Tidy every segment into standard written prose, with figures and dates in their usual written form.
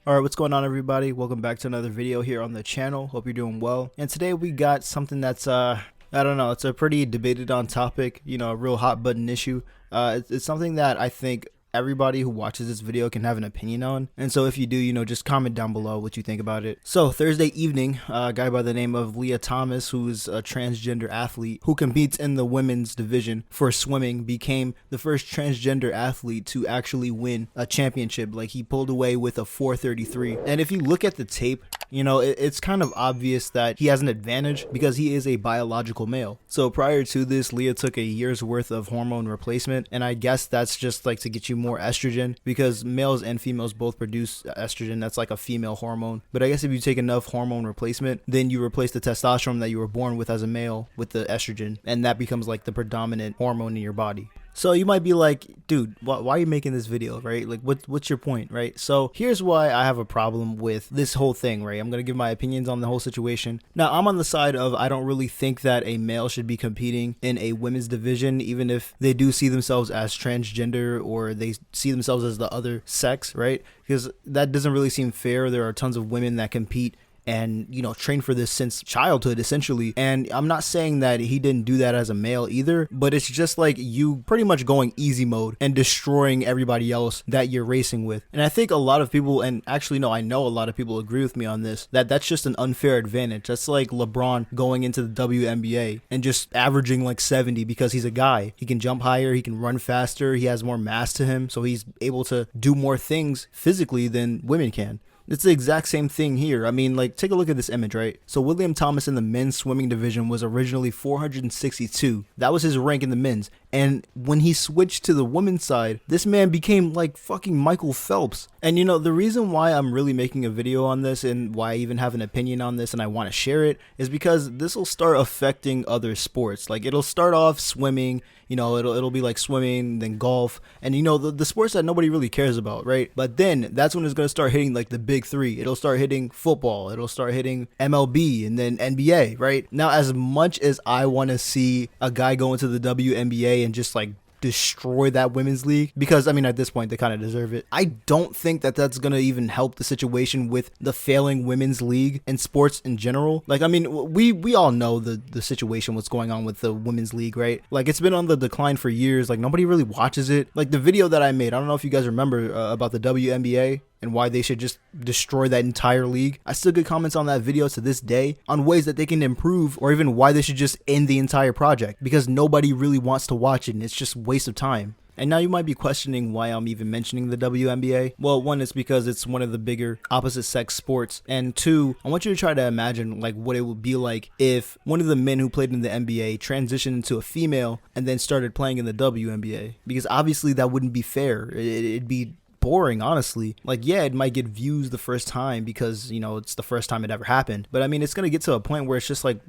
Alright, what's going on everybody? Welcome back to another video here on the channel. Hope you're doing well. And today we got something that's I don't know, it's a pretty debated on topic, a real hot button issue. It's something that I think everybody who watches this video can have an opinion on. And so if you do, just comment down below what you think about it. So Thursday evening, a guy by the name of Lia Thomas, who's a transgender athlete who competes in the women's division for swimming, became the first transgender athlete to actually win a championship. Like, he pulled away with a 4:33. And if you look at the tape, it's kind of obvious that he has an advantage because he is a biological male. So prior to this, Lia took a year's worth of hormone replacement, and I guess that's just like to get you more estrogen, because males and females both produce estrogen. That's like a female hormone. But I guess if you take enough hormone replacement, then you replace the testosterone that you were born with as a male with the estrogen, and that becomes like the predominant hormone in your body. So you might be like, dude, why are you making this video, right? Like, what's your point, right? So here's why I have a problem with this whole thing, right? I'm going to give my opinions on the whole situation. Now, I'm on the side of, I don't really think that a male should be competing in a women's division, even if they do see themselves as transgender or they see themselves as the other sex, right? Because that doesn't really seem fair. There are tons of women that compete and train for this since childhood essentially. And I'm not saying that he didn't do that as a male either, but it's just like you pretty much going easy mode and destroying everybody else that you're racing with. And I think a lot of people, and actually no, I know a lot of people agree with me on this, that that's just an unfair advantage. That's like LeBron going into the WNBA and just averaging like 70 because he's a guy. He can jump higher, he can run faster, he has more mass to him, so he's able to do more things physically than women can. It's the exact same thing here. I mean, like, take a look at this image, right? So William Thomas in the men's swimming division was originally 462. That was his rank in the men's. And when he switched to the women's side, this man became like fucking Michael Phelps. And the reason why I'm really making a video on this and why I even have an opinion on this and I want to share it is because this will start affecting other sports. Like, it'll start off swimming, it'll be like swimming, then golf, and the sports that nobody really cares about, right? But then that's when it's going to start hitting like the big three. It'll start hitting football, it'll start hitting MLB, and then NBA, right? Now, as much as I want to see a guy go into the WNBA and just like destroy that women's league, because I mean at this point they kind of deserve it, I don't think that that's gonna even help the situation with the failing women's league and sports in general. Like, I mean, we all know the situation, what's going on with the women's league, right? Like, it's been on the decline for years. Like, nobody really watches it. Like, the video that I made, I don't know if you guys remember, about the WNBA and why they should just destroy that entire league. I still get comments on that video to this day on ways that they can improve, or even why they should just end the entire project, because nobody really wants to watch it and it's just a waste of time. And now you might be questioning why I'm even mentioning the WNBA. Well, one, it's because it's one of the bigger opposite sex sports. And two, I want you to try to imagine like what it would be like if one of the men who played in the NBA transitioned into a female and then started playing in the WNBA. Because obviously that wouldn't be fair. It'd be boring, honestly. Like, yeah, it might get views the first time because it's the first time it ever happened, but I mean, it's gonna get to a point where it's just like,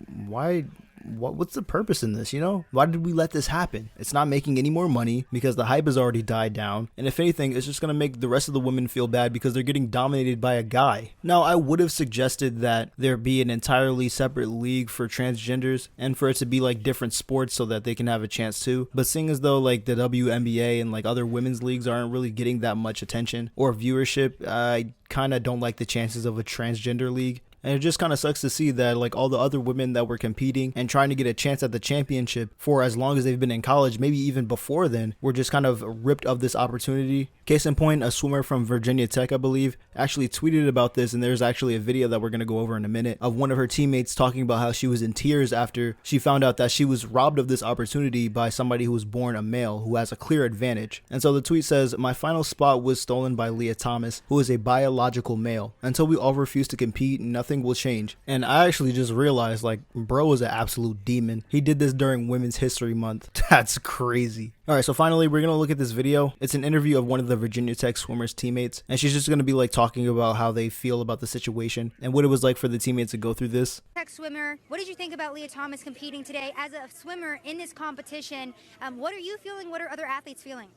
what's the purpose in this? Why did we let this happen? It's not making any more money because the hype has already died down, and if anything, it's just gonna make the rest of the women feel bad because they're getting dominated by a guy. Now, I would have suggested that there be an entirely separate league for transgenders and for it to be like different sports so that they can have a chance too, but seeing as though like the WNBA and like other women's leagues aren't really getting that much attention or viewership, I kind of don't like the chances of a transgender league. And it just kind of sucks to see that like all the other women that were competing and trying to get a chance at the championship for as long as they've been in college, maybe even before then, were just kind of ripped of this opportunity. Case in point, a swimmer from Virginia Tech, I believe, actually tweeted about this, and there's actually a video that we're going to go over in a minute of one of her teammates talking about how she was in tears after she found out that she was robbed of this opportunity by somebody who was born a male who has a clear advantage. And so the tweet says, "My final spot was stolen by Lia Thomas, who is a biological male. Until we all refuse to compete, nothing will change." And I actually just realized, like, bro is an absolute demon. He did this during Women's History Month. That's crazy. Alright, so finally we're going to look at this video. It's an interview of one of the Virginia Tech swimmers' teammates, and she's just going to be like talking about how they feel about the situation and what it was like for the teammates to go through this. Tech swimmer, what did you think about Lia Thomas competing today as a swimmer in this competition? What are you feeling? What are other athletes feeling?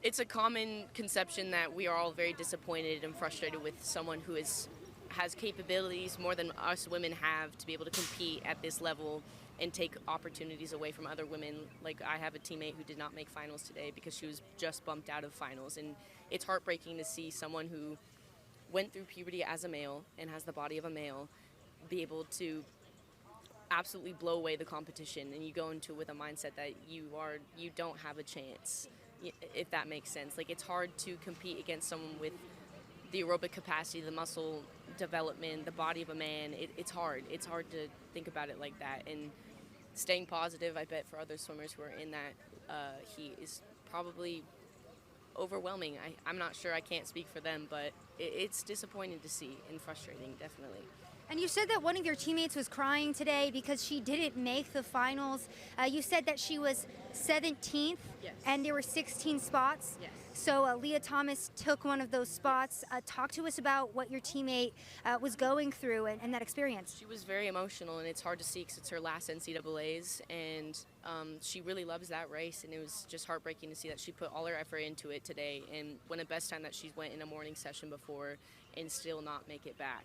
It's a common conception that we are all very disappointed and frustrated with someone who has capabilities more than us women have to be able to compete at this level and take opportunities away from other women. Like, I have a teammate who did not make finals today because she was just bumped out of finals, and it's heartbreaking to see someone who went through puberty as a male and has the body of a male, be able to absolutely blow away the competition, and you go into it with a mindset that you don't have a chance, if that makes sense. Like, it's hard to compete against someone with the aerobic capacity, the muscle development, the body of a man. It's hard to think about it like that, and staying positive, I bet, for other swimmers who are in that heat is probably overwhelming. I'm not sure, I can't speak for them, but it's disappointing to see and frustrating, definitely. And you said that one of your teammates was crying today because she didn't make the finals. You said that she was 17th, Yes. and there were 16 spots. Yes. So Lia Thomas took one of those spots. Talk to us about what your teammate was going through and that experience. She was very emotional, and it's hard to see because it's her last NCAAs, and she really loves that race, and it was just heartbreaking to see that she put all her effort into it today, and went the best time that she's went in a morning session before and still not make it back.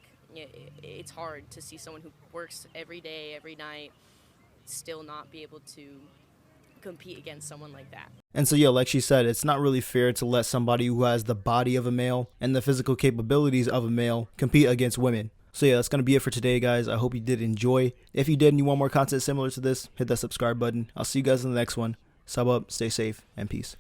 It's hard to see someone who works every day, every night, still not be able to compete against someone like that. And so, yeah, like she said, it's not really fair to let somebody who has the body of a male and the physical capabilities of a male compete against women. So yeah, that's going to be it for today, guys. I hope you did enjoy. If you did and you want more content similar to this, hit that subscribe button. I'll see you guys in the next one. Sub up, stay safe, and peace.